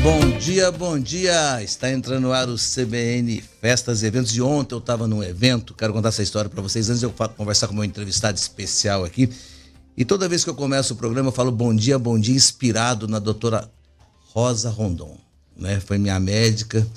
Bom dia! Está entrando no ar o CBN Festas e Eventos. E ontem eu estava num evento, quero contar essa história para vocês, antes de eu conversar com o meu entrevistado especial aqui. E toda vez que eu começo o programa, eu falo bom dia, inspirado na doutora Rosa Rondon, né? Foi minha médica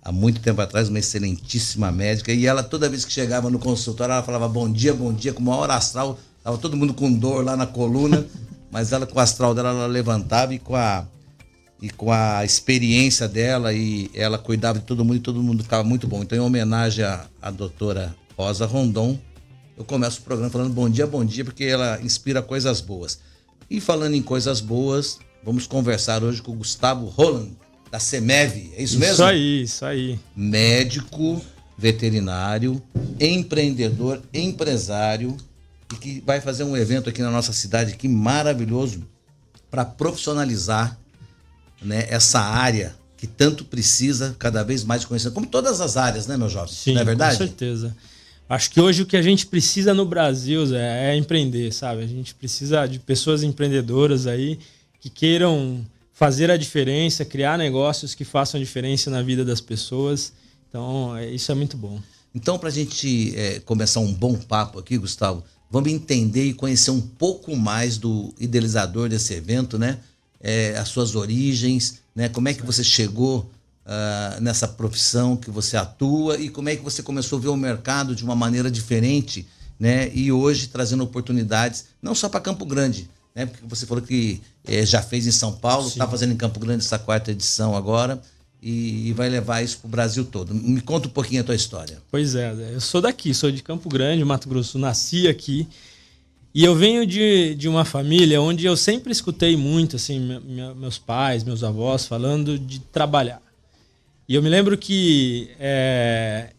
há muito tempo atrás, uma excelentíssima médica. E ela, toda vez que chegava no consultório, ela falava bom dia, com uma hora astral. Tava todo mundo com dor lá na coluna, mas ela, com o astral dela, ela levantava e com a experiência dela, e ela cuidava de todo mundo, e todo mundo ficava muito bom. Então, em homenagem à doutora Rosa Rondon, eu começo o programa falando bom dia, porque ela inspira coisas boas. E falando em coisas boas, vamos conversar hoje com o Gustavo Roland, da CEMEV, é isso mesmo? Isso aí. Médico, veterinário, empreendedor, empresário, e que vai fazer um evento aqui na nossa cidade, aqui, maravilhoso, para profissionalizar, né, essa área que tanto precisa cada vez mais de conhecimento, como todas as áreas, né, meu jovem? Sim, não é verdade? Com certeza. Acho que hoje o que a gente precisa no Brasil, Zé, é empreender, sabe? A gente precisa de pessoas empreendedoras aí que queiram fazer a diferença, criar negócios que façam a diferença na vida das pessoas. Então, isso é muito bom. Então, para a gente começar um bom papo aqui, Gustavo, vamos entender e conhecer um pouco mais do idealizador desse evento, né? As suas origens, né? Como é que você chegou nessa profissão que você atua, e como é que você começou a ver o mercado de uma maneira diferente, né? E hoje trazendo oportunidades, não só para Campo Grande, né? Porque você falou que já fez em São Paulo, está fazendo em Campo Grande essa 4ª edição agora, e vai levar isso para o Brasil todo. Me conta um pouquinho a tua história. Pois é, eu sou daqui, sou de Campo Grande, Mato Grosso, nasci aqui. E eu venho de uma família onde eu sempre escutei muito, assim, meus pais, meus avós falando de trabalhar. E eu me lembro que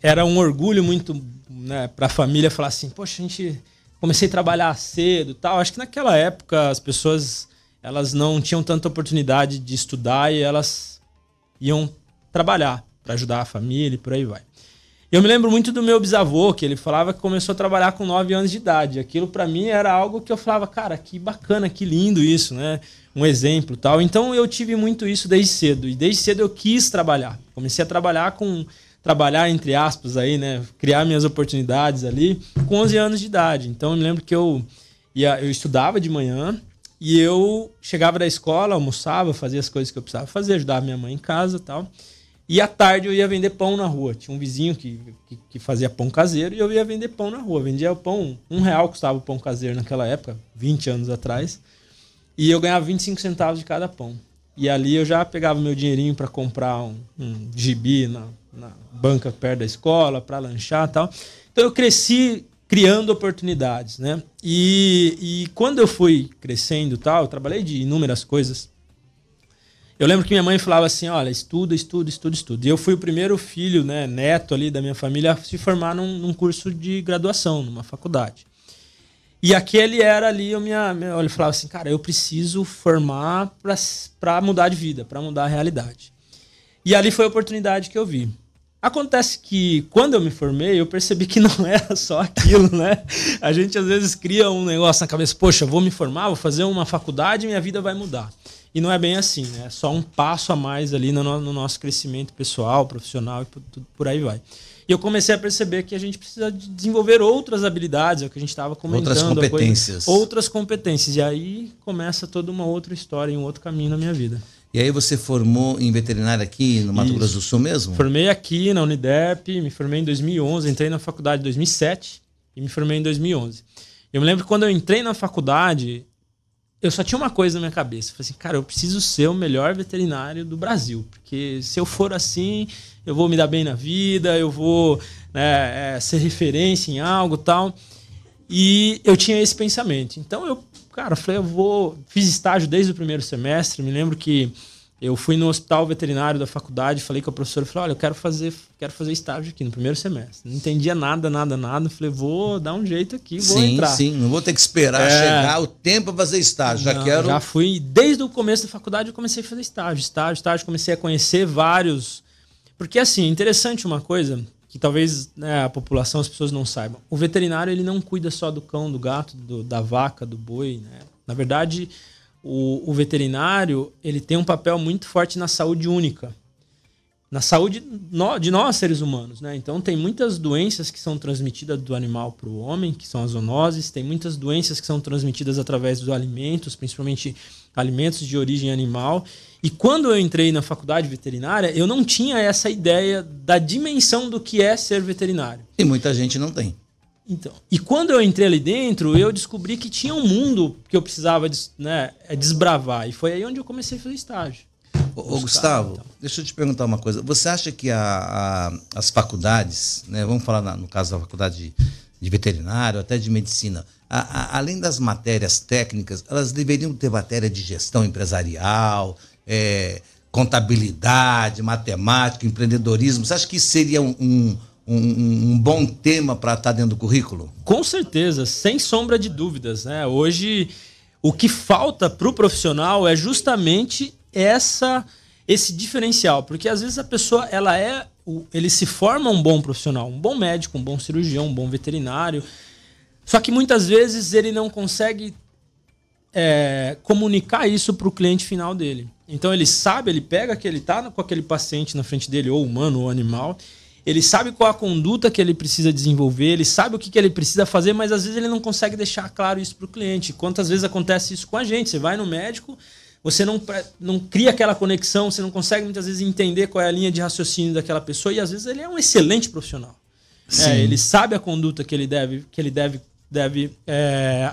era um orgulho muito, né, para a família falar assim, poxa, comecei a trabalhar cedo e tal. Acho que naquela época as pessoas, elas não tinham tanta oportunidade de estudar e elas iam trabalhar para ajudar a família e por aí vai. Eu me lembro muito do meu bisavô, que ele falava que começou a trabalhar com 9 anos de idade. Aquilo para mim era algo que eu falava, cara, que bacana, que lindo isso, né? Um exemplo, tal. Então eu tive muito isso desde cedo. E desde cedo eu quis trabalhar. Comecei a trabalhar entre aspas aí, né? Criar minhas oportunidades ali com 11 anos de idade. Então eu me lembro que eu estudava de manhã e eu chegava da escola, almoçava, fazia as coisas que eu precisava fazer, ajudava minha mãe em casa, tal. E à tarde eu ia vender pão na rua. Tinha um vizinho que fazia pão caseiro e eu ia vender pão na rua. Vendia o pão, R$1 custava o pão caseiro naquela época, 20 anos atrás. E eu ganhava 25 centavos de cada pão. E ali eu já pegava meu dinheirinho para comprar um gibi na banca perto da escola, para lanchar e tal. Então eu cresci criando oportunidades, né? E quando eu fui crescendo e tal, eu trabalhei de inúmeras coisas. Eu lembro que minha mãe falava assim, olha, estuda. E eu fui o primeiro filho, né, neto ali da minha família a se formar num curso de graduação, numa faculdade. E aquele era ali, eu falava assim, cara, eu preciso formar para mudar de vida, para mudar a realidade. E ali foi a oportunidade que eu vi. Acontece que quando eu me formei, eu percebi que não era só aquilo, né? A gente às vezes cria um negócio na cabeça, poxa, vou me formar, vou fazer uma faculdade e minha vida vai mudar. E não é bem assim, né? É só um passo a mais ali no nosso crescimento pessoal, profissional e por aí vai. E eu comecei a perceber que a gente precisa de desenvolver outras habilidades, é o que a gente estava comentando. Outras competências. Outras competências. E aí começa toda uma outra história, um outro caminho na minha vida. E aí você formou em veterinária aqui no Mato Grosso do Sul mesmo? Formei aqui na Unidep, me formei em 2011, entrei na faculdade em 2007 e me formei em 2011. Eu me lembro que quando eu entrei na faculdade, eu só tinha uma coisa na minha cabeça. Eu falei assim, cara, eu preciso ser o melhor veterinário do Brasil. Porque se eu for assim, eu vou me dar bem na vida, eu vou, né, ser referência em algo e tal. E eu tinha esse pensamento. Então eu, cara, falei, fiz estágio desde o primeiro semestre. Me lembro que eu fui no hospital veterinário da faculdade, falei com a professora, falei, olha, eu quero fazer estágio aqui no primeiro semestre. Não entendia nada. Falei, vou dar um jeito aqui, vou entrar. Sim, não vou ter que esperar chegar o tempo para fazer estágio. Já fui, desde o começo da faculdade eu comecei a fazer estágio, comecei a conhecer vários. Porque assim, interessante uma coisa, que talvez, né, a população, as pessoas não saibam. O veterinário, ele não cuida só do cão, do gato, da vaca, do boi, né? Na verdade, o veterinário ele tem um papel muito forte na saúde única, na saúde de nós, seres humanos, né? Então, tem muitas doenças que são transmitidas do animal para o homem, que são as zoonoses. Tem muitas doenças que são transmitidas através dos alimentos, principalmente alimentos de origem animal. E quando eu entrei na faculdade veterinária, eu não tinha essa ideia da dimensão do que é ser veterinário. E muita gente não tem. Então, e quando eu entrei ali dentro, eu descobri que tinha um mundo que eu precisava desbravar. E foi aí onde eu comecei a fazer estágio. Ô Gustavo, então, deixa eu te perguntar uma coisa. Você acha que as faculdades, né, vamos falar no caso da faculdade de veterinário, até de medicina, além das matérias técnicas, elas deveriam ter matéria de gestão empresarial, contabilidade, matemática, empreendedorismo? Você acha que isso seria um bom tema para estar dentro do currículo? Com certeza, sem sombra de dúvidas, né? Hoje, o que falta para o profissional é justamente esse diferencial, porque às vezes a pessoa ele se forma um bom profissional, um bom médico, um bom cirurgião, um bom veterinário, só que muitas vezes ele não consegue comunicar isso para o cliente final dele. Então ele pega que ele está com aquele paciente na frente dele, ou humano ou animal, ele sabe qual a conduta que ele precisa desenvolver, ele sabe o que ele precisa fazer, mas às vezes ele não consegue deixar claro isso para o cliente. Quantas vezes acontece isso com a gente? Você vai no médico, você não cria aquela conexão, você não consegue muitas vezes entender qual é a linha de raciocínio daquela pessoa, e às vezes ele é um excelente profissional. Ele sabe a conduta que ele deve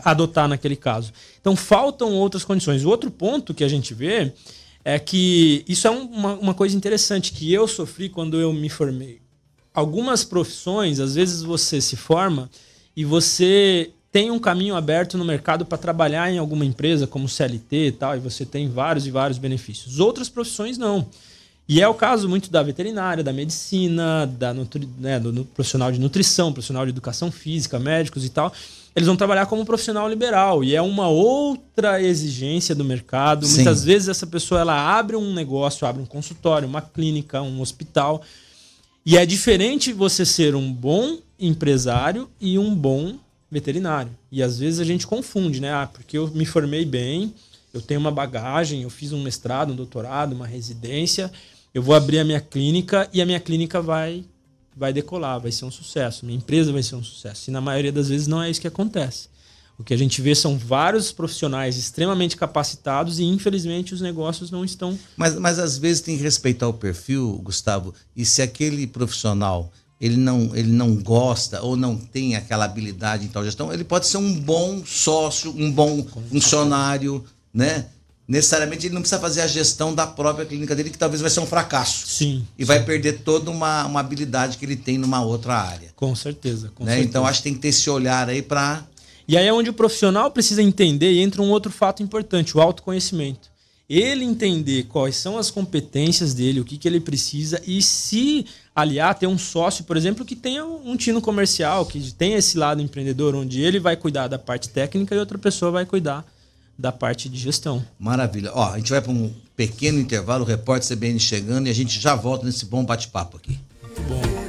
adotar naquele caso. Então faltam outras condições. O outro ponto que a gente vê é que isso é uma coisa interessante que eu sofri quando eu me formei. Algumas profissões, às vezes você se forma e você tem um caminho aberto no mercado para trabalhar em alguma empresa como CLT e tal, e você tem vários e vários benefícios. Outras profissões não. E é o caso muito da veterinária, da medicina, do profissional de nutrição, profissional de educação física, médicos e tal. Eles vão trabalhar como profissional liberal e é uma outra exigência do mercado. Sim. Muitas vezes essa pessoa abre um negócio, abre um consultório, uma clínica, um hospital. E é diferente você ser um bom empresário e um bom veterinário. E às vezes a gente confunde, né? Porque eu me formei bem, eu tenho uma bagagem, eu fiz um mestrado, um doutorado, uma residência, eu vou abrir a minha clínica e a minha clínica vai decolar, vai ser um sucesso, minha empresa vai ser um sucesso. E na maioria das vezes não é isso que acontece. O que a gente vê são vários profissionais extremamente capacitados e, infelizmente, os negócios não estão... Mas às vezes tem que respeitar o perfil, Gustavo, e se aquele profissional ele não gosta ou não tem aquela habilidade em tal gestão, ele pode ser um bom sócio, um bom funcionário, né? Necessariamente ele não precisa fazer a gestão da própria clínica dele, que talvez vai ser um fracasso. Sim. E vai perder toda uma habilidade que ele tem numa outra área. Com certeza. Então acho que tem que ter esse olhar aí para... E aí é onde o profissional precisa entender, e entra um outro fato importante, o autoconhecimento. Ele entender quais são as competências dele, o que ele precisa, e se aliar, ter um sócio, por exemplo, que tenha um tino comercial, que tenha esse lado empreendedor, onde ele vai cuidar da parte técnica e outra pessoa vai cuidar da parte de gestão. Maravilha. A gente vai para um pequeno intervalo, o repórter CBN chegando, e a gente já volta nesse bom bate-papo aqui. Muito bom.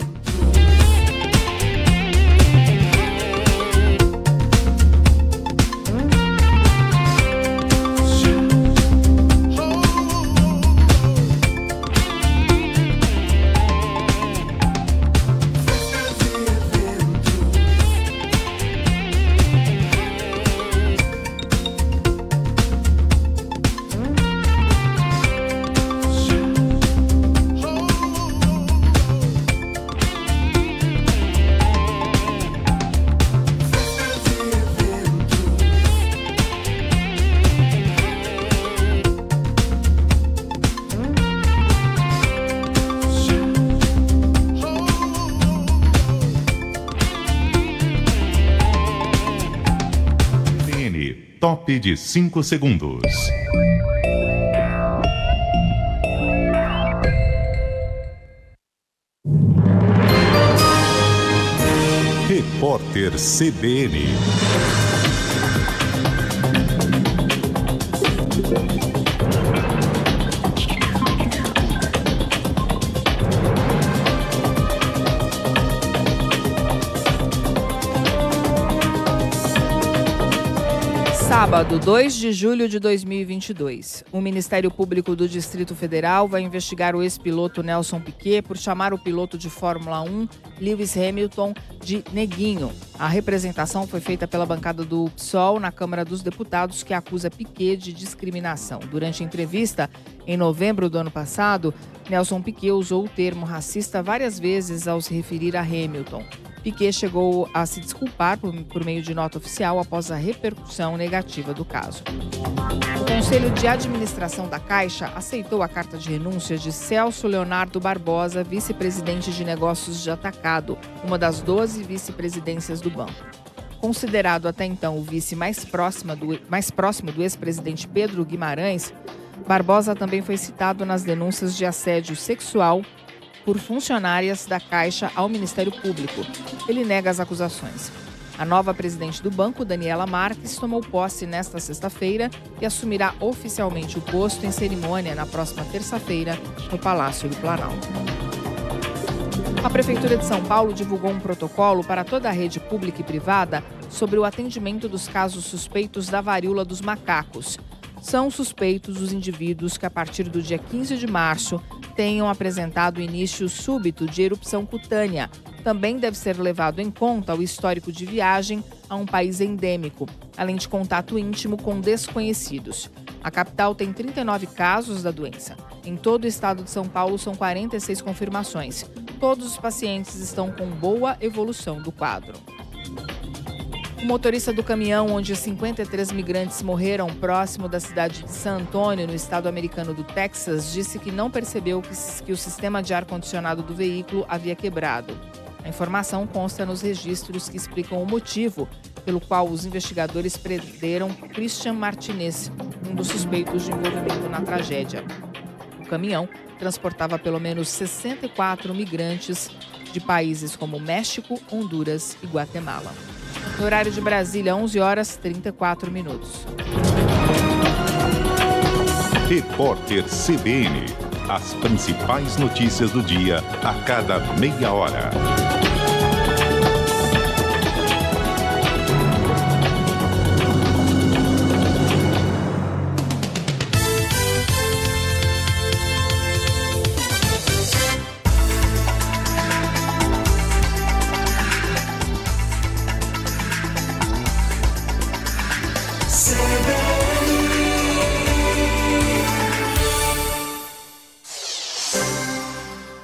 Top de 5 segundos. Repórter CBN. Sábado, 2 de julho de 2022, o Ministério Público do Distrito Federal vai investigar o ex-piloto Nelson Piquet por chamar o piloto de Fórmula 1, Lewis Hamilton, de neguinho. A representação foi feita pela bancada do PSOL na Câmara dos Deputados, que acusa Piquet de discriminação. Durante a entrevista, em novembro do ano passado, Nelson Piquet usou o termo racista várias vezes ao se referir a Hamilton. Piquet chegou a se desculpar por meio de nota oficial após a repercussão negativa do caso. O Conselho de Administração da Caixa aceitou a carta de renúncia de Celso Leonardo Barbosa, vice-presidente de negócios de Atacado, uma das 12 vice-presidências do banco. Considerado até então o vice mais próximo do ex-presidente Pedro Guimarães, Barbosa também foi citado nas denúncias de assédio sexual por funcionárias da Caixa ao Ministério Público. Ele nega as acusações. A nova presidente do banco, Daniela Marques, tomou posse nesta sexta-feira e assumirá oficialmente o posto em cerimônia na próxima terça-feira no Palácio do Planalto. A Prefeitura de São Paulo divulgou um protocolo para toda a rede pública e privada sobre o atendimento dos casos suspeitos da varíola dos macacos. São suspeitos os indivíduos que, a partir do dia 15 de março, tenham apresentado início súbito de erupção cutânea. Também deve ser levado em conta o histórico de viagem a um país endêmico, além de contato íntimo com desconhecidos. A capital tem 39 casos da doença. Em todo o estado de São Paulo, são 46 confirmações. Todos os pacientes estão com boa evolução do quadro. O motorista do caminhão onde 53 migrantes morreram próximo da cidade de San Antônio, no estado americano do Texas, disse que não percebeu que o sistema de ar-condicionado do veículo havia quebrado. A informação consta nos registros que explicam o motivo pelo qual os investigadores prenderam Christian Martinez, um dos suspeitos de envolvimento na tragédia. O caminhão transportava pelo menos 64 migrantes de países como México, Honduras e Guatemala. No horário de Brasília, 11h34. Repórter CBN. As principais notícias do dia a cada meia hora.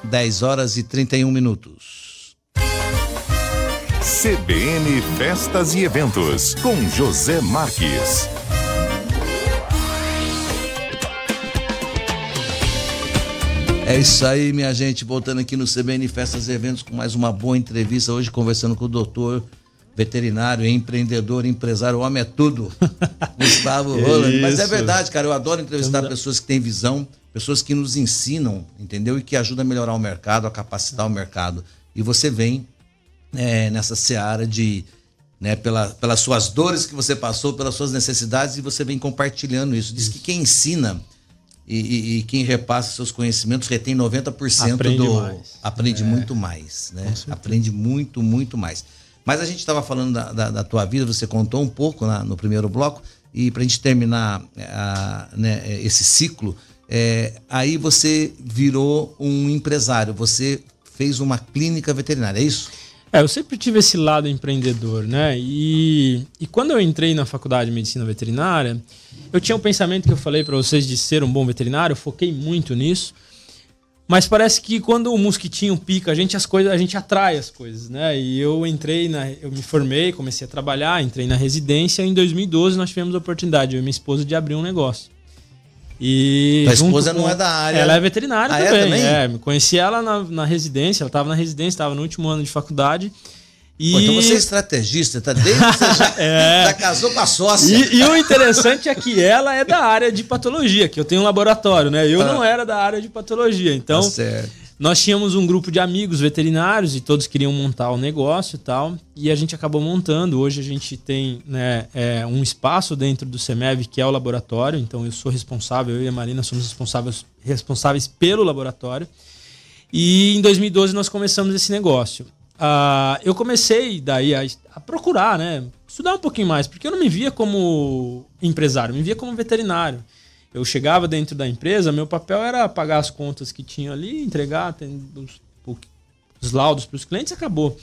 Dez horas e 31 minutos. CBN Festas e Eventos, com José Marques. É isso aí, minha gente. Voltando aqui no CBN Festas e Eventos com mais uma boa entrevista. Hoje conversando com o doutor veterinário, empreendedor, empresário, o homem é tudo. Gustavo Roland. Mas é verdade, cara. Eu adoro entrevistar pessoas que têm visão, pessoas que nos ensinam, entendeu? E que ajudam a melhorar o mercado, a capacitar o mercado. E você vem nessa seara de, pelas suas dores que você passou, pelas suas necessidades, e você vem compartilhando isso. Diz que quem ensina e quem repassa seus conhecimentos retém 90% aprende muito mais, né? Aprende muito, muito mais. Mas a gente estava falando da tua vida, você contou um pouco no primeiro bloco, e para a gente terminar esse ciclo, aí você virou um empresário, você fez uma clínica veterinária, é isso? Eu sempre tive esse lado empreendedor, né? E quando eu entrei na faculdade de medicina veterinária, eu tinha um pensamento que eu falei para vocês de ser um bom veterinário, eu foquei muito nisso. Mas parece que quando o mosquitinho pica, a gente atrai as coisas, né? E eu me formei, comecei a trabalhar, entrei na residência. Em 2012 nós tivemos a oportunidade, eu e minha esposa, de abrir um negócio. E tua esposa não é da área? Ela é veterinária também. Também? Conheci ela na residência, ela estava na residência, estava no último ano de faculdade. Então você é estrategista, tá? Desde que você já casou com a sócia. E o interessante é que ela é da área de patologia, que eu tenho um laboratório, né? Eu não era da área de patologia. Então, nós tínhamos um grupo de amigos veterinários e todos queriam montar o negócio e tal. E a gente acabou montando. Hoje a gente tem um espaço dentro do CEMEV, que é o laboratório. Então eu sou responsável, eu e a Marina somos responsáveis pelo laboratório. E em 2012 nós começamos esse negócio. eu comecei daí a procurar, né? Estudar um pouquinho mais, porque eu não me via como empresário, me via como veterinário. Eu chegava dentro da empresa, meu papel era pagar as contas que tinha ali, entregar os laudos para os clientes e acabou.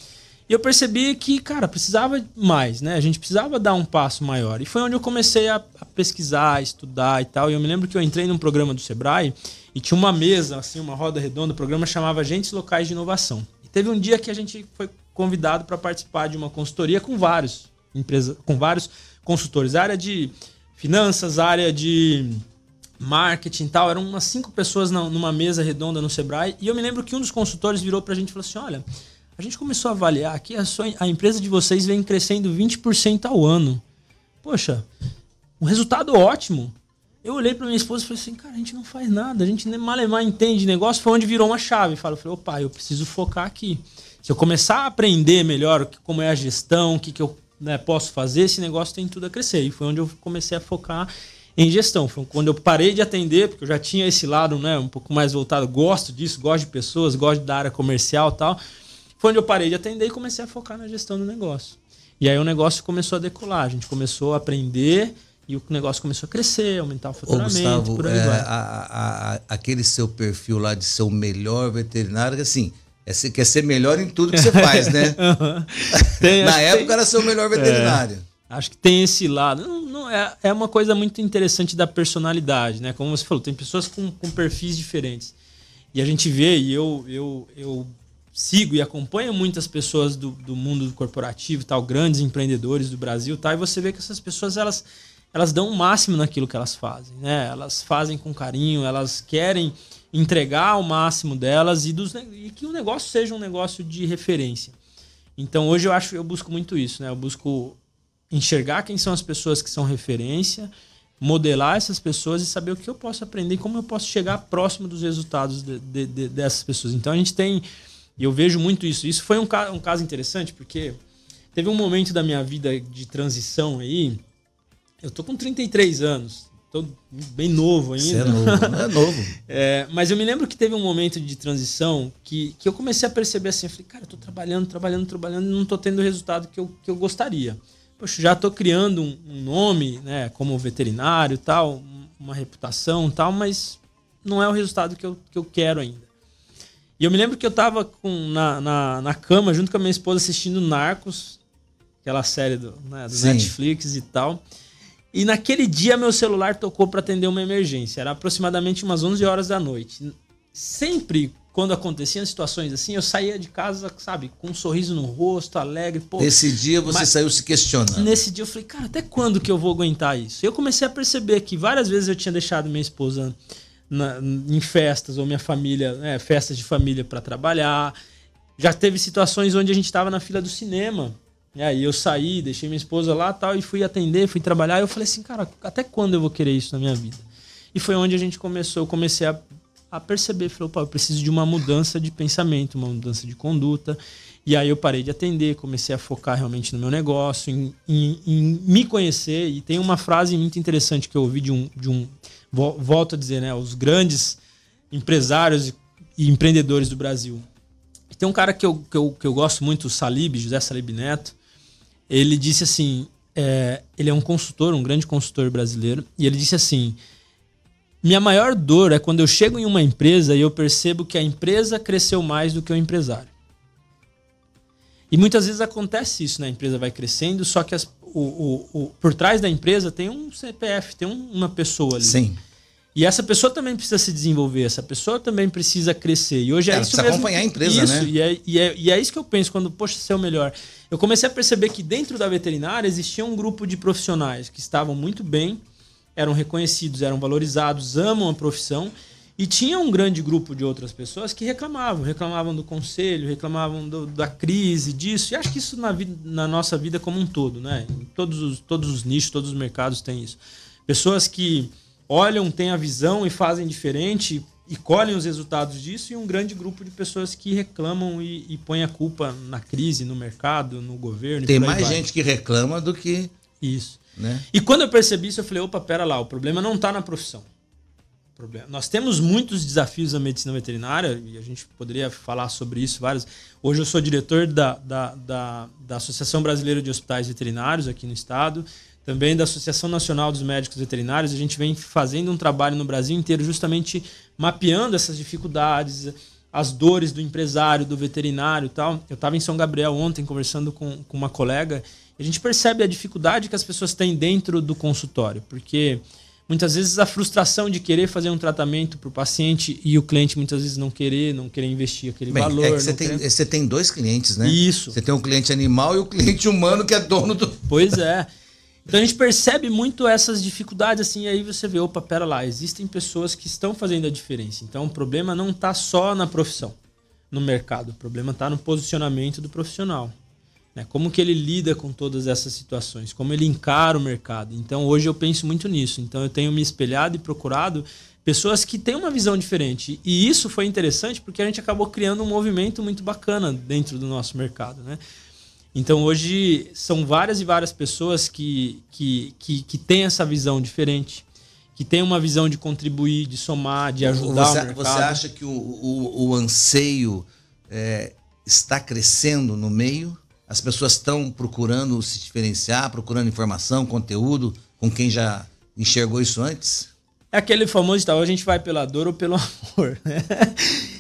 E eu percebi que, cara, precisava mais, né? A gente precisava dar um passo maior. E foi onde eu comecei a pesquisar, a estudar e tal. E eu me lembro que eu entrei num programa do Sebrae e tinha uma mesa, assim, uma roda redonda. O programa chamava Agentes Locais de Inovação. E teve um dia que a gente foi convidado para participar de uma consultoria com vários consultores. A área de finanças, a área de marketing e tal. Eram umas 5 pessoas numa mesa redonda no Sebrae. E eu me lembro que um dos consultores virou pra gente e falou assim, olha, a gente começou a avaliar que a empresa de vocês vem crescendo 20% ao ano. Poxa, um resultado ótimo. Eu olhei pra minha esposa e falei assim, cara, a gente não faz nada, a gente nem malemar entende negócio. Foi onde virou uma chave. Eu falei, opa, eu preciso focar aqui. Se eu começar a aprender melhor como é a gestão, o que eu posso fazer, esse negócio tem tudo a crescer. E foi onde eu comecei a focar em gestão. Foi quando eu parei de atender, porque eu já tinha esse lado, né, um pouco mais voltado. Gosto disso, gosto de pessoas, gosto da área comercial e tal. Foi onde eu parei de atender e comecei a focar na gestão do negócio. E aí o negócio começou a decolar. A gente começou a aprender e o negócio começou a crescer, aumentar o faturamento. Gustavo, por aí vai. aquele seu perfil lá de ser o melhor veterinário, assim, você quer ser melhor em tudo que você faz, né? Na época era ser o melhor veterinário. Acho que tem esse lado. É uma coisa muito interessante da personalidade, né? Como você falou, tem pessoas com perfis diferentes. E a gente vê, e eu sigo e acompanho muitas pessoas do mundo corporativo e tal, grandes empreendedores do Brasil, tá? E você vê que essas pessoas, elas dão o máximo naquilo que elas fazem, né? Elas fazem com carinho, elas querem entregar o máximo delas e que o negócio seja um negócio de referência. Então hoje eu busco muito isso, né? Eu busco enxergar quem são as pessoas que são referência, modelar essas pessoas e saber o que eu posso aprender e como eu posso chegar próximo dos resultados dessas pessoas. Então a gente tem, e eu vejo muito isso. Isso foi um caso interessante, porque teve um momento da minha vida de transição aí. Eu tô com 33 anos, tô bem novo ainda. Você é novo, não é novo. Mas eu me lembro que teve um momento de transição que eu comecei a perceber assim, eu falei, cara, eu tô trabalhando e não tô tendo o resultado que eu gostaria. Poxa, já tô criando um nome, né, como veterinário e tal, uma reputação e tal, mas não é o resultado que eu quero ainda. E eu me lembro que eu tava na cama junto com a minha esposa assistindo Narcos, aquela série do Netflix e tal. E naquele dia meu celular tocou para atender uma emergência. Era aproximadamente umas 11 horas da noite. Sempre quando aconteciam situações assim, eu saía de casa, sabe, com um sorriso no rosto, alegre. Pô, nesse dia você saiu se questionando. Nesse dia eu falei, cara, até quando que eu vou aguentar isso? E eu comecei a perceber que várias vezes eu tinha deixado minha esposa em festas, ou minha família, festas de família para trabalhar. Já teve situações onde a gente estava na fila do cinema. E aí eu saí, deixei minha esposa lá tal, e fui atender, fui trabalhar. E eu falei assim, cara, até quando eu vou querer isso na minha vida? E foi onde eu comecei a perceber. Falei, opa, eu preciso de uma mudança de pensamento, uma mudança de conduta. E aí eu parei de atender, comecei a focar realmente no meu negócio, em me conhecer. E tem uma frase muito interessante que eu ouvi de um volto a dizer, né, os grandes empresários e empreendedores do Brasil. E tem um cara que eu gosto muito, o José Salib Neto. Ele disse assim, ele é um consultor, um grande consultor brasileiro, e ele disse assim, minha maior dor é quando eu chego em uma empresa e eu percebo que a empresa cresceu mais do que o empresário. E muitas vezes acontece isso, né? A empresa vai crescendo, só que por trás da empresa tem um CPF, tem uma pessoa ali. Sim. E essa pessoa também precisa se desenvolver, essa pessoa também precisa crescer. E hoje é isso mesmo. Precisa acompanhar a empresa, isso, né? E é isso que eu penso quando, poxa, ser o melhor. Eu comecei a perceber que dentro da veterinária existia um grupo de profissionais que estavam muito bem, eram reconhecidos, eram valorizados, amam a profissão. E tinha um grande grupo de outras pessoas que reclamavam do conselho, reclamavam da crise, disso. E acho que isso na nossa vida como um todo, né? Em todos os nichos, todos os mercados tem isso. Pessoas que olham, têm a visão e fazem diferente e colhem os resultados disso, e um grande grupo de pessoas que reclamam e põem a culpa na crise, no mercado, no governo. Tem mais gente que reclama do que... Isso. Né? E quando eu percebi isso, eu falei, opa, pera lá, o problema não está na profissão. problema. Nós temos muitos desafios na medicina veterinária e a gente poderia falar sobre isso vários. Hoje eu sou diretor da Associação Brasileira de Hospitais Veterinários aqui no estado, também da Associação Nacional dos Médicos Veterinários. A gente vem fazendo um trabalho no Brasil inteiro justamente mapeando essas dificuldades, as dores do empresário, do veterinário e tal. Eu estava em São Gabriel ontem conversando com uma colega e a gente percebe a dificuldade que as pessoas têm dentro do consultório, porque muitas vezes a frustração de querer fazer um tratamento para o paciente e o cliente muitas vezes não querer investir aquele valor. Você tem dois clientes, né? Isso. Você tem um cliente animal e o cliente humano que é dono do... Pois é. Então a gente percebe muito essas dificuldades assim, e aí você vê, opa, pera lá, existem pessoas que estão fazendo a diferença. Então o problema não está só na profissão, no mercado. O problema está no posicionamento do profissional. Né? Como que ele lida com todas essas situações, como ele encara o mercado. Então hoje eu penso muito nisso. Então eu tenho me espelhado e procurado pessoas que têm uma visão diferente. E isso foi interessante porque a gente acabou criando um movimento muito bacana dentro do nosso mercado, né? Então hoje são várias e várias pessoas que têm essa visão diferente, que têm uma visão de contribuir, de somar, de ajudar o mercado. Você acha que o anseio está crescendo no meio? As pessoas estão procurando se diferenciar, procurando informação, conteúdo, com quem já enxergou isso antes? É aquele famoso tal, a gente vai pela dor ou pelo amor, né?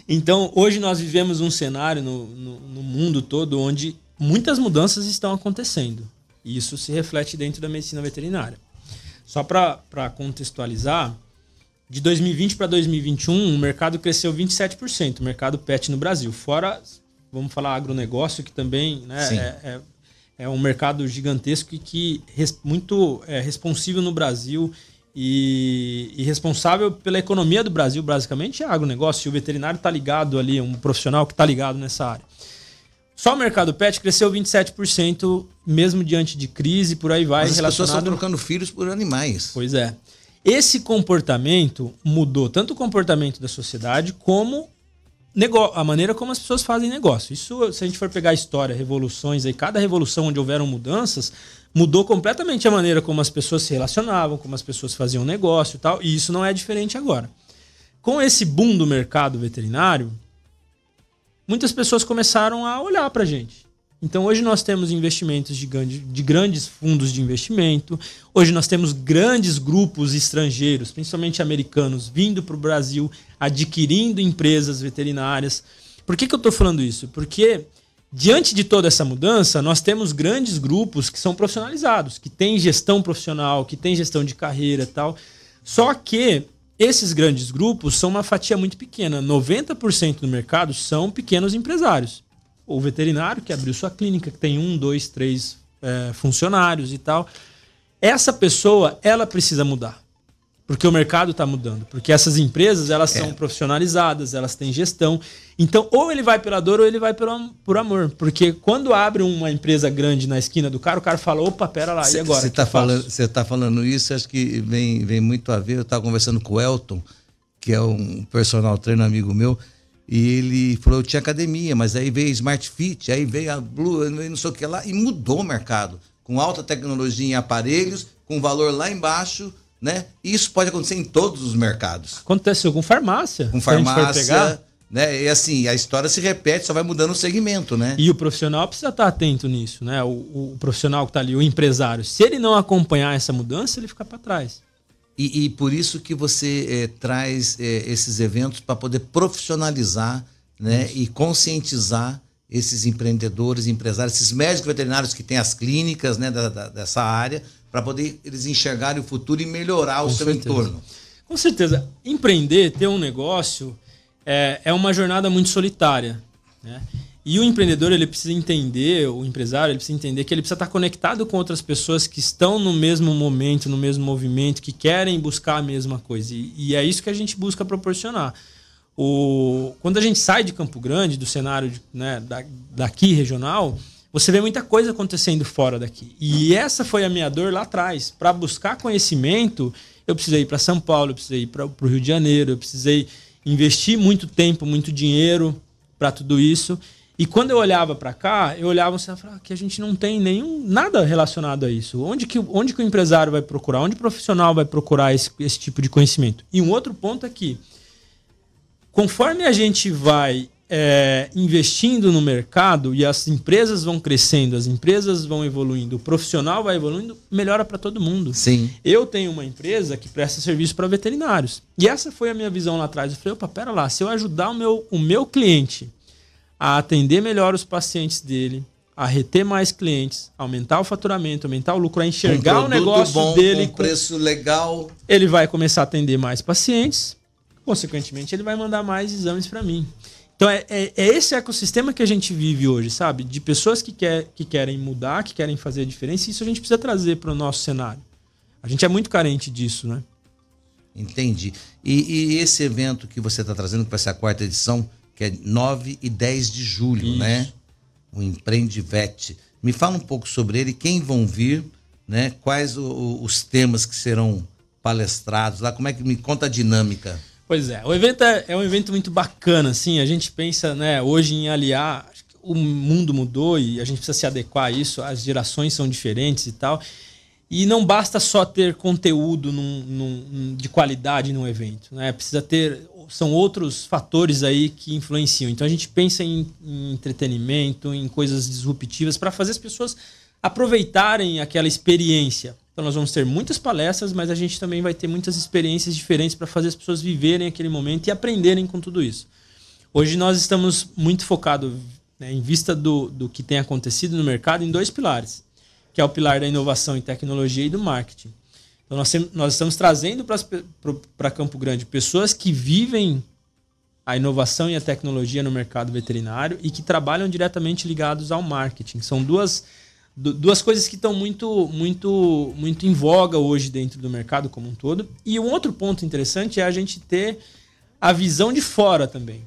Então hoje nós vivemos um cenário no mundo todo onde muitas mudanças estão acontecendo. E isso se reflete dentro da medicina veterinária. Só para contextualizar, de 2020 para 2021, o mercado cresceu 27%, o mercado pet no Brasil. Fora, vamos falar agronegócio, que também, né, é um mercado gigantesco e que muito responsível no Brasil e responsável pela economia do Brasil, basicamente, é agronegócio. E o veterinário está ligado ali, um profissional que está ligado nessa área. Só o mercado pet cresceu 27%, mesmo diante de crise, por aí vai. Mas as pessoas estão trocando filhos por animais. Pois é. Esse comportamento mudou tanto o comportamento da sociedade como a maneira como as pessoas fazem negócio. Isso, se a gente for pegar a história, revoluções, aí cada revolução onde houveram mudanças, mudou completamente a maneira como as pessoas se relacionavam, como as pessoas faziam negócio e tal, e isso não é diferente agora. Com esse boom do mercado veterinário, muitas pessoas começaram a olhar para a gente. Então hoje nós temos investimentos de grandes fundos de investimento, hoje nós temos grandes grupos estrangeiros, principalmente americanos, vindo para o Brasil, adquirindo empresas veterinárias. Por que eu estou falando isso? Porque diante de toda essa mudança, nós temos grandes grupos que são profissionalizados, que têm gestão profissional, que têm gestão de carreira e tal. Só que esses grandes grupos são uma fatia muito pequena. 90% do mercado são pequenos empresários. O veterinário que abriu sua clínica, que tem 1, 2, 3 funcionários e tal. Essa pessoa, ela precisa mudar. Porque o mercado está mudando. Porque essas empresas, elas são profissionalizadas, elas têm gestão. Então, ou ele vai pela dor ou ele vai por amor. Porque quando abre uma empresa grande na esquina do cara, o cara fala, opa, pera lá, e agora? Você está falando isso, acho que vem muito a ver. Eu estava conversando com o Elton, que é um personal trainer amigo meu, e ele falou, eu tinha academia, mas aí veio Smart Fit, aí veio a Blue, não sei o que lá, e mudou o mercado. Com alta tecnologia em aparelhos, com valor lá embaixo, né? E isso pode acontecer em todos os mercados. Aconteceu com farmácia. Com farmácia, né? E assim, a história se repete, só vai mudando o segmento, né? E o profissional precisa estar atento nisso, né? O profissional que está ali, o empresário, se ele não acompanhar essa mudança, ele fica para trás. E por isso que você traz esses eventos para poder profissionalizar, né? E conscientizar esses empreendedores, empresários, esses médicos veterinários que têm as clínicas, né, dessa área, para poder eles enxergarem o futuro e melhorar o seu entorno. Com certeza. Empreender, ter um negócio, é uma jornada muito solitária, né? E o empreendedor, ele precisa entender, o empresário, ele precisa entender que ele precisa estar conectado com outras pessoas que estão no mesmo momento, no mesmo movimento, que querem buscar a mesma coisa. E é isso que a gente busca proporcionar. Quando a gente sai de Campo Grande, do cenário daqui regional, você vê muita coisa acontecendo fora daqui. E essa foi a minha dor lá atrás. Para buscar conhecimento, eu precisei ir para São Paulo, eu precisei ir para o Rio de Janeiro, eu precisei investir muito tempo, muito dinheiro para tudo isso. E quando eu olhava para cá, eu olhava assim e falava que a gente não tem nada relacionado a isso. Onde que o empresário vai procurar? Onde o profissional vai procurar esse tipo de conhecimento? E um outro ponto é que, conforme a gente vai investindo no mercado e as empresas vão crescendo, as empresas vão evoluindo, o profissional vai evoluindo, melhora para todo mundo. Sim. Eu tenho uma empresa que presta serviço para veterinários. E essa foi a minha visão lá atrás. Eu falei, opa, pera lá, se eu ajudar o meu cliente a atender melhor os pacientes dele, a reter mais clientes, aumentar o faturamento, aumentar o lucro, a enxergar o negócio bom, dele com preço legal, ele vai começar a atender mais pacientes, consequentemente ele vai mandar mais exames para mim. Então é esse ecossistema que a gente vive hoje, sabe? De pessoas que querem mudar, que querem fazer a diferença, e isso a gente precisa trazer para o nosso cenário. A gente é muito carente disso, né? Entendi. E esse evento que você está trazendo, que vai ser a 4ª edição, que é 9 e 10 de julho, isso, né? O Empreendivet. Me fala um pouco sobre ele, quem vão vir, né? Quais os temas que serão palestrados lá, como é que me conta a dinâmica? Pois é, o evento é um evento muito bacana, assim, a gente pensa, né, hoje em aliar, acho que o mundo mudou e a gente precisa se adequar a isso, as gerações são diferentes e tal, e não basta só ter conteúdo de qualidade num evento, né, são outros fatores aí que influenciam, então a gente pensa em entretenimento, em coisas disruptivas para fazer as pessoas aproveitarem aquela experiência. Então nós vamos ter muitas palestras, mas a gente também vai ter muitas experiências diferentes para fazer as pessoas viverem aquele momento e aprenderem com tudo isso. Hoje nós estamos muito focados, né, em vista do que tem acontecido no mercado, em 2 pilares, que é o pilar da inovação e tecnologia e do marketing. Então nós estamos trazendo para Campo Grande pessoas que vivem a inovação e a tecnologia no mercado veterinário e que trabalham diretamente ligados ao marketing. São duas coisas que estão muito em voga hoje dentro do mercado como um todo. E um outro ponto interessante é a gente ter a visão de fora também.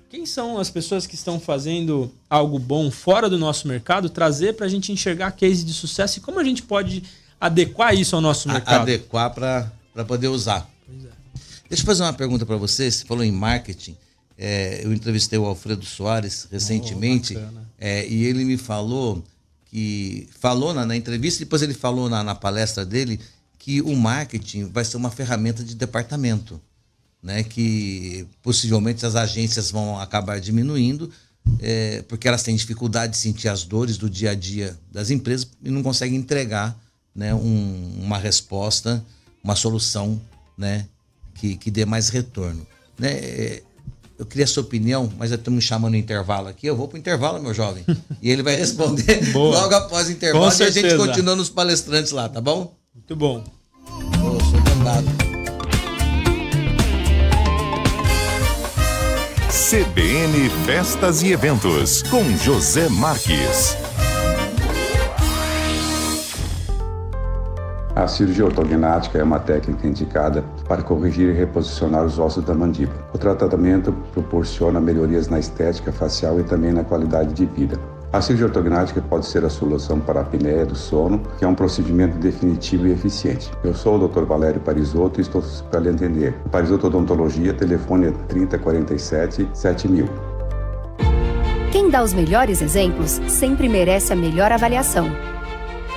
Quem são as pessoas que estão fazendo algo bom fora do nosso mercado, trazer para a gente enxergar case de sucesso e como a gente pode adequar isso ao nosso mercado. Adequar para poder usar. Pois é. Deixa eu fazer uma pergunta para você. Você falou em marketing. Eu entrevistei o Alfredo Soares recentemente e ele me falou na entrevista, depois ele falou na palestra dele que o marketing vai ser uma ferramenta de departamento, né? Que possivelmente as agências vão acabar diminuindo, porque elas têm dificuldade de sentir as dores do dia a dia das empresas e não conseguem entregar, né, uma resposta, uma solução, né, que dê mais retorno, né? Eu queria a sua opinião, mas eu estou me chamando no intervalo aqui. Eu vou para o intervalo, meu jovem. E ele vai responder logo após o intervalo. Com certeza. E a gente continua nos palestrantes lá, tá bom? Muito bom. Sou encantado. CBN Festas e Eventos, com José Marques. A cirurgia ortognática é uma técnica indicada para corrigir e reposicionar os ossos da mandíbula. O tratamento proporciona melhorias na estética facial e também na qualidade de vida. A cirurgia ortognática pode ser a solução para a apneia do sono, que é um procedimento definitivo e eficiente. Eu sou o Dr. Valério Parisotto e estou para lhe atender. Parisotto Odontologia, telefone é 3047 7000. Quem dá os melhores exemplos sempre merece a melhor avaliação.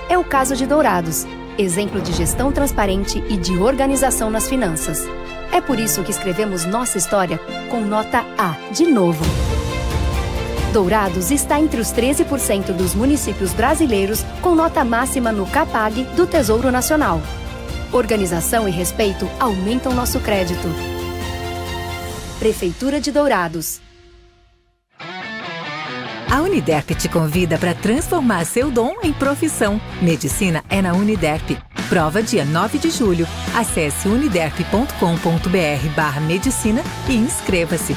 É o caso de Dourados, exemplo de gestão transparente e de organização nas finanças. É por isso que escrevemos nossa história com nota A, de novo. Dourados está entre os 13% dos municípios brasileiros com nota máxima no CAPAG do Tesouro Nacional. Organização e respeito aumentam nosso crédito. Prefeitura de Dourados. A Uniderp te convida para transformar seu dom em profissão. Medicina é na Uniderp. Prova dia 9 de julho. Acesse uniderp.com.br/medicina e inscreva-se.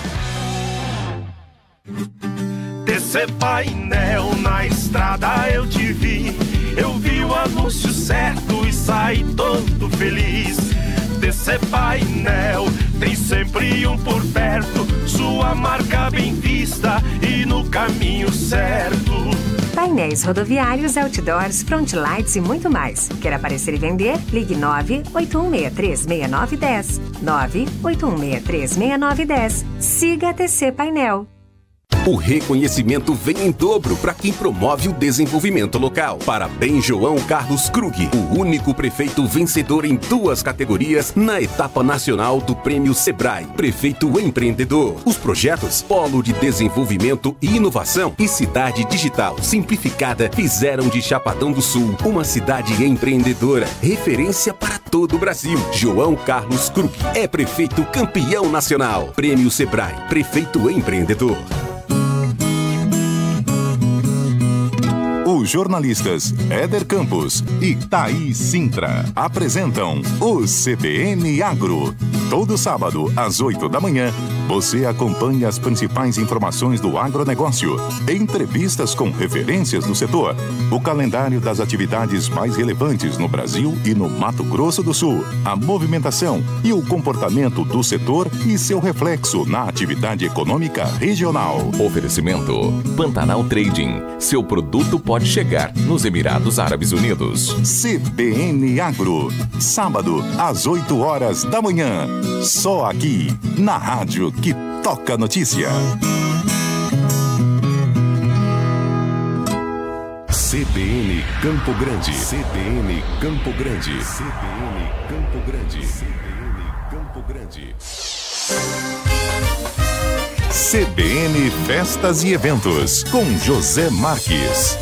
TC Painel, na estrada eu te vi. Eu vi o anúncio certo e saí todo feliz. TC Painel, tem sempre um por perto. Sua marca bem vista e no caminho certo. Painéis rodoviários, outdoors, frontlights e muito mais. Quer aparecer e vender? Ligue 981636910. 981636910. Siga a TC Painel. O reconhecimento vem em dobro para quem promove o desenvolvimento local. Parabéns, João Carlos Krug, o único prefeito vencedor em 2 categorias na etapa nacional do Prêmio Sebrae, Prefeito Empreendedor. Os projetos Polo de Desenvolvimento e Inovação e Cidade Digital Simplificada fizeram de Chapadão do Sul uma cidade empreendedora, referência para todo o Brasil. João Carlos Krug é prefeito campeão nacional. Prêmio Sebrae, Prefeito Empreendedor. Os jornalistas Éder Campos e Thaís Sintra apresentam o CBN Agro. Todo sábado, às 8 da manhã, você acompanha as principais informações do agronegócio, entrevistas com referências do setor, o calendário das atividades mais relevantes no Brasil e no Mato Grosso do Sul, a movimentação e o comportamento do setor e seu reflexo na atividade econômica regional. Oferecimento Pantanal Trading. Seu produto pode chegar nos Emirados Árabes Unidos. CBN Agro, sábado às 8 horas da manhã, só aqui na rádio que toca notícia. CBN Campo Grande. CBN Campo Grande. CBN Campo Grande. CBN Campo Grande. CBN Festas e Eventos, com José Marques.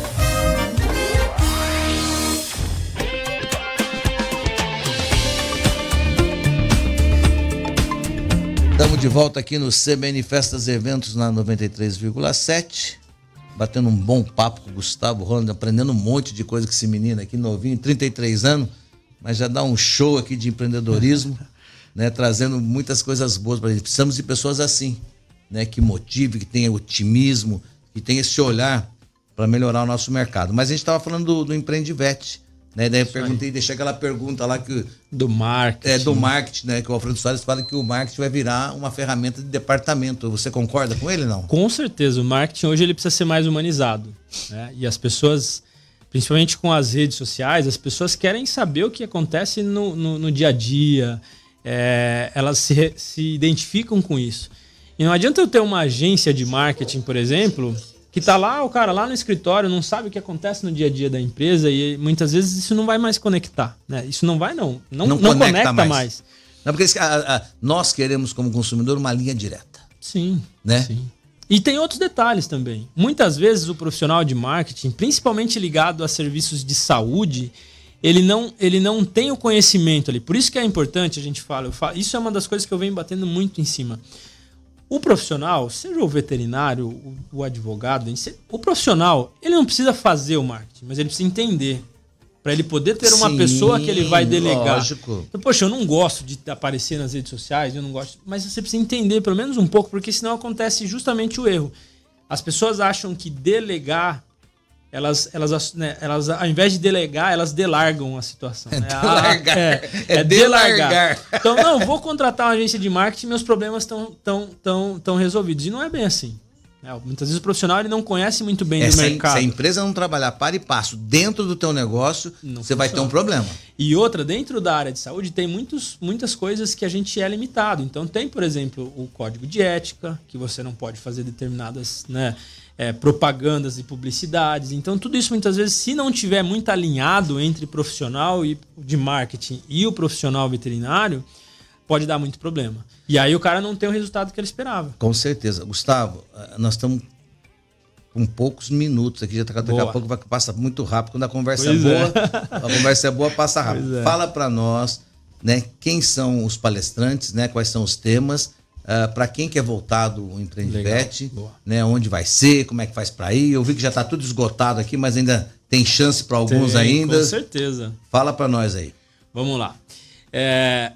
Estamos de volta aqui no CBN Festas e Eventos na 93,7, batendo um bom papo com o Gustavo Holland, aprendendo um monte de coisa com esse menino aqui, novinho, 33 anos, mas já dá um show aqui de empreendedorismo, né, trazendo muitas coisas boas para a gente. Precisamos de pessoas assim, né, que motive, que tenha otimismo, que tenha esse olhar para melhorar o nosso mercado. Mas a gente estava falando do Empreendivete, né? Daí eu perguntei, deixei aquela pergunta lá que do marketing. Do marketing, né? Que o Alfredo Soares fala que o marketing vai virar uma ferramenta de departamento. Você concorda com ele, não? Com certeza. O marketing hoje ele precisa ser mais humanizado, né? E as pessoas, principalmente com as redes sociais, as pessoas querem saber o que acontece no dia a dia. Elas se identificam com isso. E não adianta eu ter uma agência de marketing, por exemplo, que tá lá, o cara lá no escritório não sabe o que acontece no dia a dia da empresa e muitas vezes isso não vai mais conectar, né? Isso não vai, não conecta mais. Não, porque nós queremos, como consumidor, uma linha direta. Sim, né? Sim. E tem outros detalhes também. Muitas vezes o profissional de marketing, principalmente ligado a serviços de saúde, ele não tem o conhecimento ali. Por isso que é importante a gente falar. Isso é uma das coisas que eu venho batendo muito em cima. O profissional, seja o veterinário, o advogado, o profissional, ele não precisa fazer o marketing, mas ele precisa entender. Para ele poder ter uma pessoa que ele vai delegar. Lógico. Então, poxa, eu não gosto de aparecer nas redes sociais, eu não gosto. Mas você precisa entender pelo menos um pouco, porque senão acontece justamente o erro. As pessoas acham que delegar, elas ao invés de delegar, elas delargam a situação. Delargar. Então, não, vou contratar uma agência de marketing, meus problemas estão resolvidos. E não é bem assim. Muitas vezes o profissional ele não conhece muito bem do mercado. Se a empresa não trabalhar para e passo dentro do teu negócio, você vai ter um problema. E outra, dentro da área de saúde tem muitas coisas que a gente é limitado. Então tem, por exemplo, o código de ética, que você não pode fazer determinadas propagandas e publicidades. Então tudo isso muitas vezes, se não tiver muito alinhado entre profissional de marketing e o profissional veterinário, pode dar muito problema. E aí o cara não tem o resultado que ele esperava. Com certeza. Gustavo, nós estamos com poucos minutos aqui, daqui a pouco vai passar muito rápido. Quando a conversa é boa, passa rápido. Fala para nós, né, quem são os palestrantes, né, quais são os temas, para quem que é voltado o Empreendivete, né, onde vai ser, como é que faz para ir. Eu vi que já está tudo esgotado aqui, mas ainda tem chance para alguns ainda. Com certeza. Fala para nós aí. Vamos lá.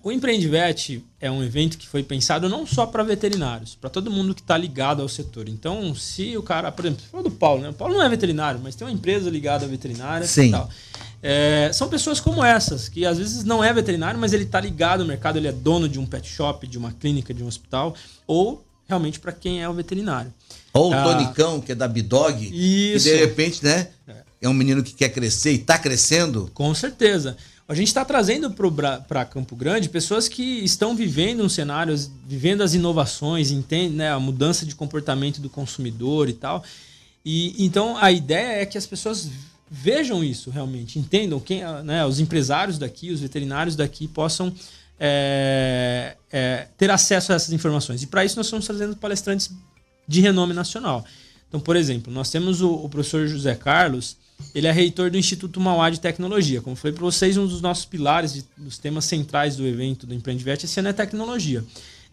O Empreendivete é um evento que foi pensado não só para veterinários, para todo mundo que está ligado ao setor. Então, se o cara, por exemplo, você falou do Paulo, né? O Paulo não é veterinário, mas tem uma empresa ligada à veterinária. Sim. E tal. São pessoas como essas, que às vezes não é veterinário, mas ele está ligado ao mercado, ele é dono de um pet shop, de uma clínica, de um hospital, ou realmente para quem é o veterinário. Ou o Tonicão, que é da Bidog, isso. que de repente, né, é um menino que quer crescer e está crescendo. Com certeza. A gente está trazendo para Campo Grande pessoas que estão vivendo uns cenários, vivendo as inovações, entendem, né, a mudança de comportamento do consumidor e tal. E então a ideia é que as pessoas vejam isso realmente, entendam né, os empresários daqui, os veterinários daqui possam ter acesso a essas informações. E para isso nós estamos trazendo palestrantes de renome nacional. Então, por exemplo, nós temos o professor José Carlos. Ele é reitor do Instituto Mauá de Tecnologia. Como eu falei para vocês, um dos nossos pilares, dos temas centrais do evento do Empreendivest esse ano é tecnologia.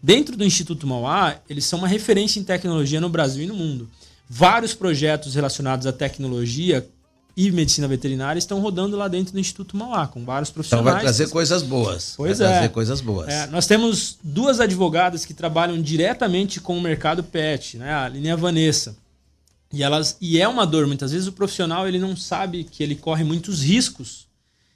Dentro do Instituto Mauá, eles são uma referência em tecnologia no Brasil e no mundo. Vários projetos relacionados à tecnologia e medicina veterinária estão rodando lá dentro do Instituto Mauá, com vários profissionais. Então vai trazer coisas boas. Pois vai trazer coisas boas. Nós temos 2 advogadas que trabalham diretamente com o mercado pet, né? A Aline e a Vanessa. E é uma dor, muitas vezes o profissional ele não sabe que ele corre muitos riscos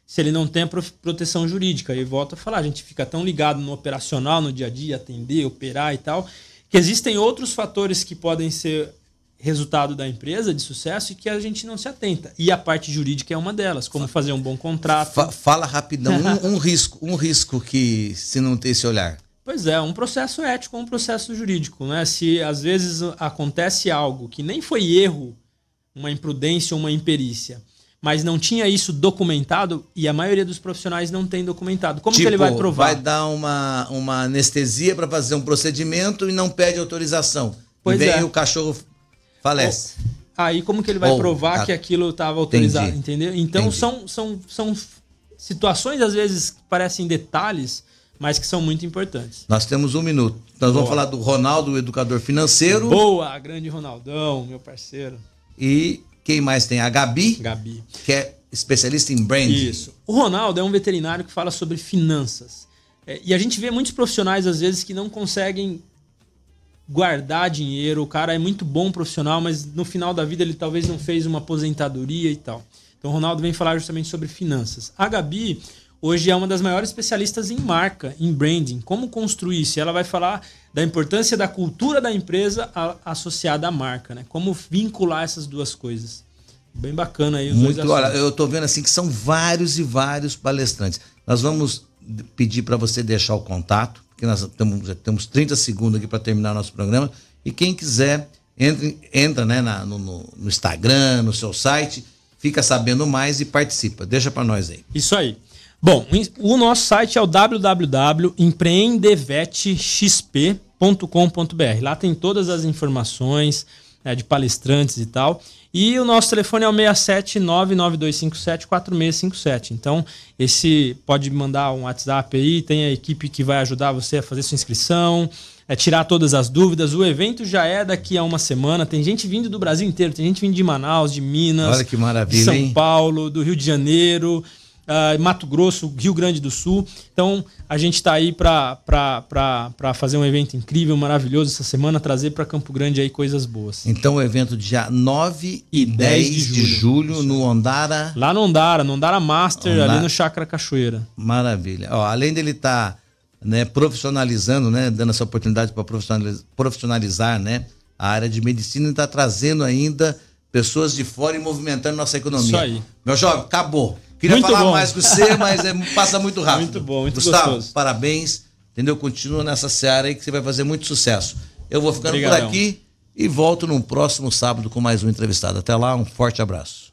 se ele não tem a proteção jurídica. E volto a falar, a gente fica tão ligado no operacional, no dia a dia, atender, operar e tal, que existem outros fatores que podem ser resultado da empresa de sucesso e que a gente não se atenta. E a parte jurídica é uma delas, como fazer um bom contrato. Fala rapidão, um risco que se não ter esse olhar. Pois é, um processo ético ou um processo jurídico, né? Se às vezes acontece algo que nem foi erro, uma imprudência ou uma imperícia, mas não tinha isso documentado e a maioria dos profissionais não tem documentado. Como que ele vai provar? Vai dar uma anestesia para fazer um procedimento e não pede autorização. Pois e vem o cachorro falece. Aí como que ele vai provar que aquilo estava autorizado? Entendi. Entendeu? Então são situações às vezes que parecem detalhes, mas que são muito importantes. Nós temos 1 minuto. Nós vamos falar do Ronaldo, o educador financeiro. Boa, grande Ronaldão, meu parceiro. E quem mais tem? A Gabi. Gabi. Que é especialista em branding. Isso. O Ronaldo é um veterinário que fala sobre finanças. E a gente vê muitos profissionais, às vezes, que não conseguem guardar dinheiro. O cara é muito bom profissional, mas no final da vida ele talvez não fez uma aposentadoria e tal. Então o Ronaldo vem falar justamente sobre finanças. A Gabi hoje é uma das maiores especialistas em marca, em branding, como construir isso. E ela vai falar da importância da cultura da empresa associada à marca, né? Como vincular essas duas coisas. Bem bacana aí os dois assuntos. Olha, eu tô vendo assim que são vários e vários palestrantes. Nós vamos pedir para você deixar o contato, porque nós já temos 30 segundos aqui para terminar nosso programa. E quem quiser, entra né, no Instagram, no seu site, fica sabendo mais e participa. Deixa para nós aí. Isso aí. Bom, o nosso site é o www.empreendevetxp.com.br. Lá tem todas as informações de palestrantes e tal. E o nosso telefone é o 67992574657. Então, esse pode mandar um WhatsApp aí, tem a equipe que vai ajudar você a fazer sua inscrição, tirar todas as dúvidas. O evento já é daqui a uma semana. Tem gente vindo do Brasil inteiro, tem gente vindo de Manaus, de Minas, olha que maravilha, de São hein? Paulo, do Rio de Janeiro, Mato Grosso, Rio Grande do Sul. Então a gente está aí para fazer um evento incrível, maravilhoso essa semana, trazer para Campo Grande aí coisas boas. Então o evento dia 9 e 10 de julho no Ondara. Lá no Ondara Master, ali no Chácara Cachoeira. Maravilha. Ó, além dele estar profissionalizando, né, dando essa oportunidade para profissionalizar, né, a área de medicina, está trazendo ainda pessoas de fora e movimentando nossa economia. Isso aí. Meu jovem, acabou. Queria muito falar bom. mais com você, mas passa muito rápido. Muito bom, muito Gustavo, gostoso. parabéns, entendeu? Continua nessa seara aí que você vai fazer muito sucesso. Eu vou ficando Obrigadão. por aqui e volto no próximo sábado com mais um entrevistado. Até lá, um forte abraço.